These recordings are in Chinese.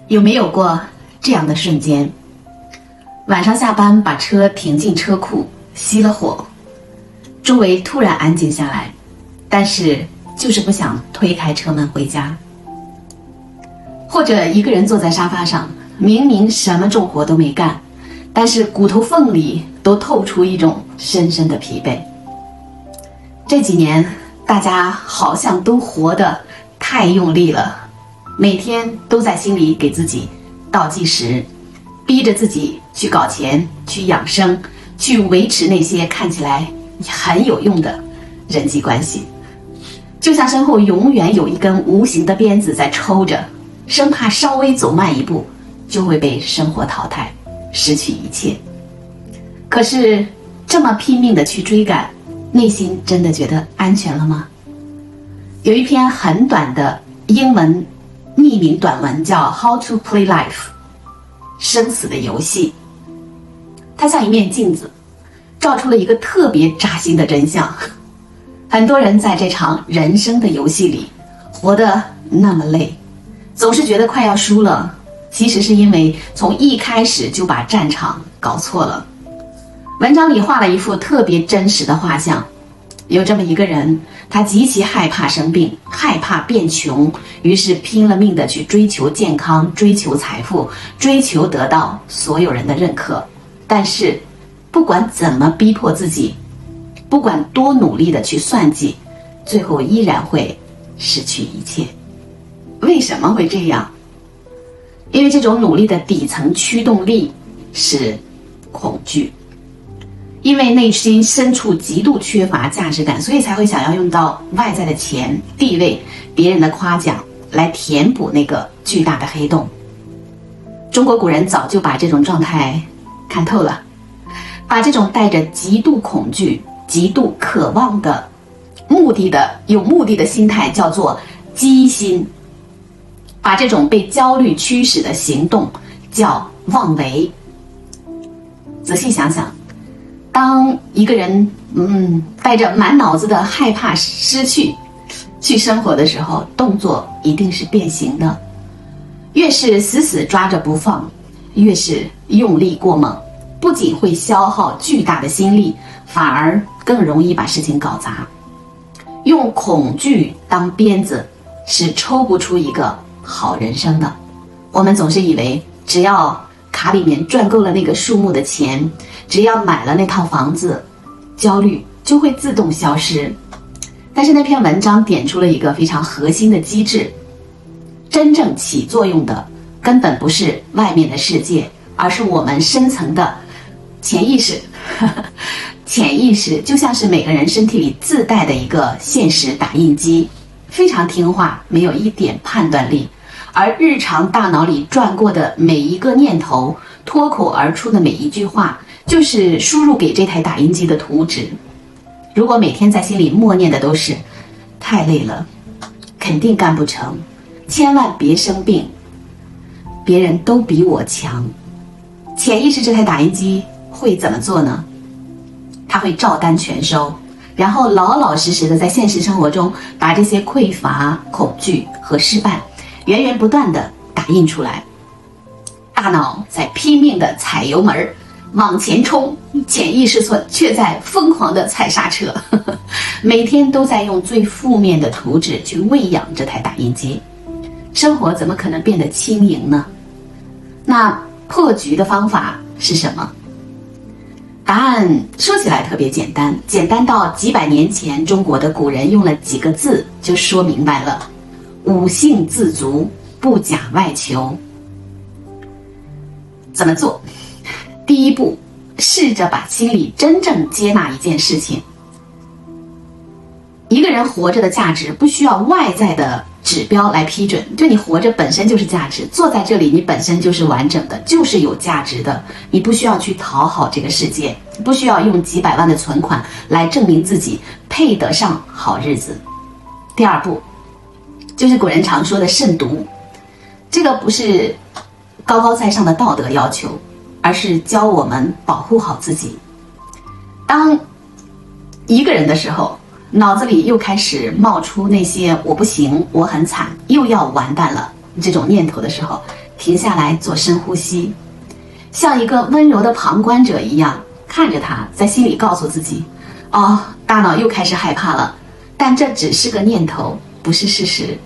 有没有过这样的瞬间？晚上下班把车停进车库，熄了火，周围突然安静下来，但是就是不想推开车门回家。或者一个人坐在沙发上，明明什么重活都没干，但是骨头缝里都透出一种深深的疲惫。这几年大家好像都活得太用力了，每天都在心里给自己倒计时，逼着自己去搞钱，去养生，去维持那些看起来很有用的人际关系，就像身后永远有一根无形的鞭子在抽着，生怕稍微走慢一步就会被生活淘汰，失去一切。可是这么拼命的去追赶，内心真的觉得安全了吗？有一篇很短的英文匿名短文叫 How to Play Life， 生死的游戏。它像一面镜子，照出了一个特别扎心的真相。很多人在这场人生的游戏里活得那么累，总是觉得快要输了，其实是因为从一开始就把战场搞错了。文章里画了一幅特别真实的画像，有这么一个人，他极其害怕生病，害怕变穷，于是拼了命的去追求健康，追求财富，追求得到所有人的认可。但是不管怎么逼迫自己，不管多努力的去算计，最后依然会失去一切。为什么会这样？因为这种努力的底层驱动力是恐惧。因为内心深处极度缺乏价值感，所以才会想要用到外在的钱、地位、别人的夸奖来填补那个巨大的黑洞。中国古人早就把这种状态看透了，把这种带着极度恐惧、极度渴望的有目的的心态叫做机心，把这种被焦虑驱使的行动叫妄为。仔细想想，当一个人带着满脑子的害怕失去去生活的时候，动作一定是变形的。越是死死抓着不放，越是用力过猛，不仅会消耗巨大的心力，反而更容易把事情搞砸。用恐惧当鞭子是抽不出一个好人生的。我们总是以为只要卡里面赚够了那个数目的钱，只要买了那套房子，焦虑就会自动消失。但是那篇文章点出了一个非常核心的机制，真正起作用的根本不是外面的世界，而是我们深层的潜意识。潜意识就像是每个人身体里自带的一个现实打印机，非常听话，没有一点判断力。而日常大脑里转过的每一个念头，脱口而出的每一句话，就是输入给这台打印机的图纸。如果每天在心里默念的都是太累了，肯定干不成，千万别生病，别人都比我强，潜意识这台打印机会怎么做呢？它会照单全收，然后老老实实的在现实生活中把这些匮乏、恐惧和失败源源不断的打印出来。大脑在拼命的踩油门往前冲，潜意识却在疯狂的踩刹车。每天都在用最负面的图纸去喂养这台打印机，生活怎么可能变得轻盈呢？那破局的方法是什么？答案说起来特别简单，简单到几百年前中国的古人用了几个字就说明白了：五性自足，不假外求。怎么做？第一步，试着把心里真正接纳一件事情。一个人活着的价值不需要外在的指标来批准，就你活着本身就是价值，坐在这里你本身就是完整的，就是有价值的，你不需要去讨好这个世界，不需要用几百万的存款来证明自己配得上好日子。第二步，就是古人常说的慎独，这个不是高高在上的道德要求，而是教我们保护好自己。当一个人的时候，脑子里又开始冒出那些我不行，我很惨，又要完蛋了这种念头的时候，停下来做深呼吸，像一个温柔的旁观者一样看着它，在心里告诉自己，哦，大脑又开始害怕了，但这只是个念头，不是事实。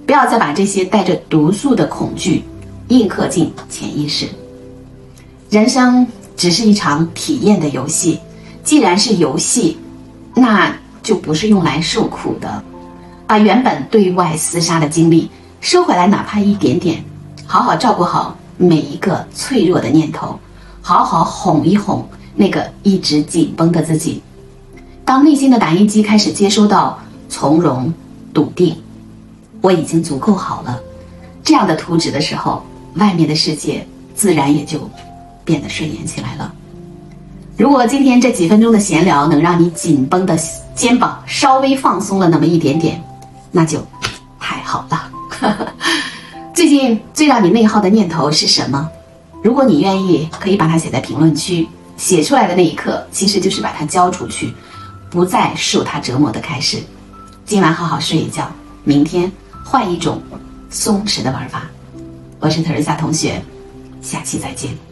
不要再把这些带着毒素的恐惧印刻进潜意识。人生只是一场体验的游戏，既然是游戏，那就不是用来受苦的。把原本对外厮杀的精力收回来，哪怕一点点，好好照顾好每一个脆弱的念头，好好哄一哄那个一直紧绷的自己。当内心的打印机开始接收到从容笃定，我已经足够好了这样的图纸的时候，外面的世界自然也就变得顺眼起来了。如果今天这几分钟的闲聊能让你紧绷的肩膀稍微放松了那么一点点，那就太好了。最近最让你内耗的念头是什么？如果你愿意，可以把它写在评论区。写出来的那一刻，其实就是把它交出去，不再受它折磨的开始。今晚好好睡一觉，明天换一种松弛的玩法。我是特尔夏同学，下期再见。